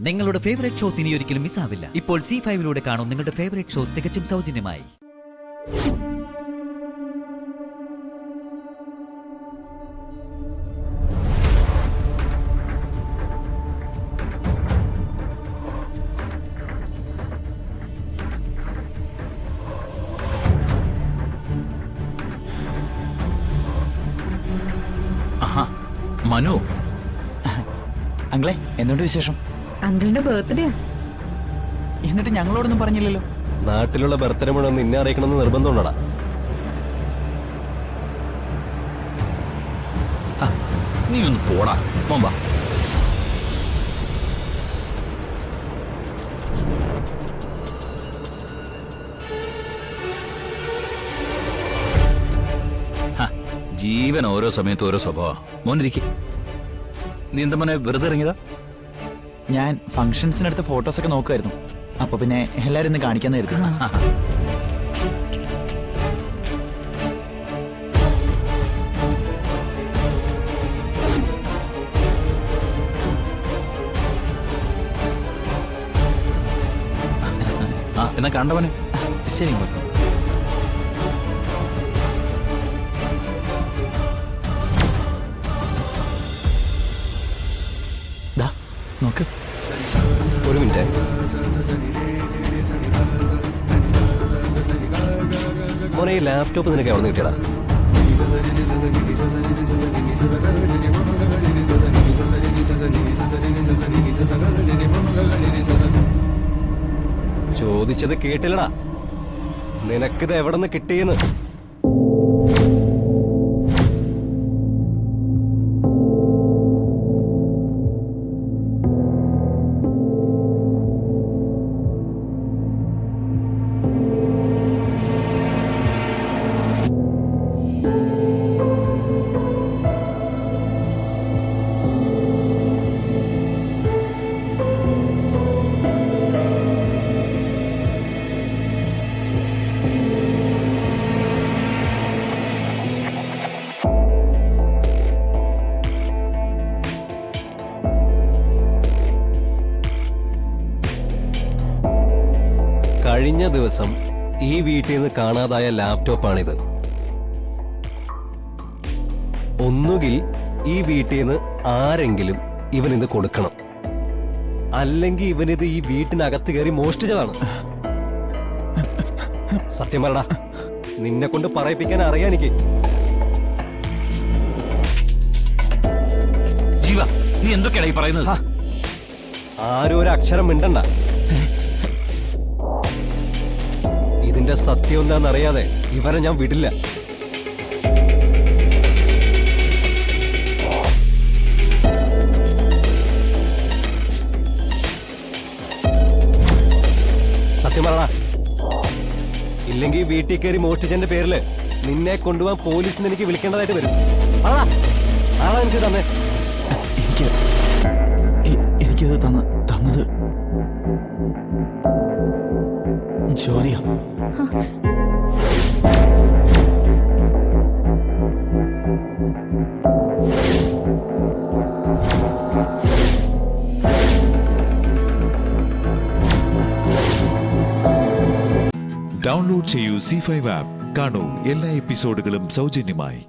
നിങ്ങളുടെ favourite shows ഇനി ഒരിക്കലും മിസ്സാവില്ല. ഇപ്പോൾ C5 കാണും നിങ്ങളുടെ ഫേവറേറ്റ് ഷോസ് തികച്ചും സൗജന്യമായി. മനു, അങ്കിളെ എന്തുകൊണ്ട് വിശേഷം? അങ്കിളിന്റെ ബർത്ത്ഡേ എന്നിട്ട് ഞങ്ങളോടൊന്നും പറഞ്ഞില്ലല്ലോ. നാട്ടിലുള്ള ബർത്ത്ഡേ മുഴുവൻ നിന്നെ അറിയിക്കണമെന്ന് നിർബന്ധമുണ്ടടാ. നീ ഒന്ന് പോടാ മോമ്പാ. ജീവൻ ഓരോ സമയത്ത് ഓരോ സ്വഭാവ. മോനിരിക്കെ, നീ എന്താ മോനെ വെറുതെ ഇറങ്ങിയതാ? ഞാൻ ഫംഗ്ഷൻസിനടുത്ത ഫോട്ടോസൊക്കെ നോക്കുമായിരുന്നു. അപ്പൊ പിന്നെ എല്ലാരും ഇന്ന് കാണിക്കാന്ന് കരുതി. എന്നാ കണ്ടവനെ. ശരി, നോക്ക്. ഒരു മിനിറ്റ്. മോനെ, ഈ ലാപ്ടോപ്പ് നിനക്ക് എവിടെ നിന്ന് കിട്ടിയടാ? ചോദിച്ചത് കേട്ടില്ലടാ. നിനക്കിത് എവിടെ നിന്ന് കിട്ടിയെന്ന്. കഴിഞ്ഞ ദിവസം ഈ വീട്ടിൽ നിന്ന് കാണാതായ ലാപ്ടോപ്പാണിത്. ഒന്നുകിൽ ഈ വീട്ടിൽ നിന്ന് ആരെങ്കിലും ഇവനിത് കൊടുക്കണം, അല്ലെങ്കിൽ ഇവനിത് ഈ വീട്ടിനകത്ത് കയറി മോഷ്ടിച്ചതാണ്. സത്യം പറടാ, നിന്നെ കൊണ്ട് പറയിപ്പിക്കാൻ അറിയാം എനിക്ക്. ജീവ, നീ എന്തൊക്കെയാണ് ഈ പറയുന്നത്? ആരും ഒരു അക്ഷരം മിണ്ടണ്ട. ഇതിന്റെ സത്യം എന്താണെന്നറിയാതെ ഇവരെ ഞാൻ വിടില്ല. സത്യം പറടാ, ഇല്ലെങ്കിൽ വീട്ടിൽ കയറി മോഷ്ടിച്ചതിന്റെ പേരില് നിന്നെ കൊണ്ടുപോകാൻ പോലീസിന് എനിക്ക് വിളിക്കേണ്ടതായിട്ട് വരും. പറടാ, ആളാ എനിക്ക് തന്നെ. എനിക്കത് തന്നത് ജ്യോതിയാ. ഡൗൺലോഡ് ചെയ്യൂ C5 ആപ്പ്. കാണൂ എല്ലാ എപ്പിസോഡുകളും സൗജന്യമായി.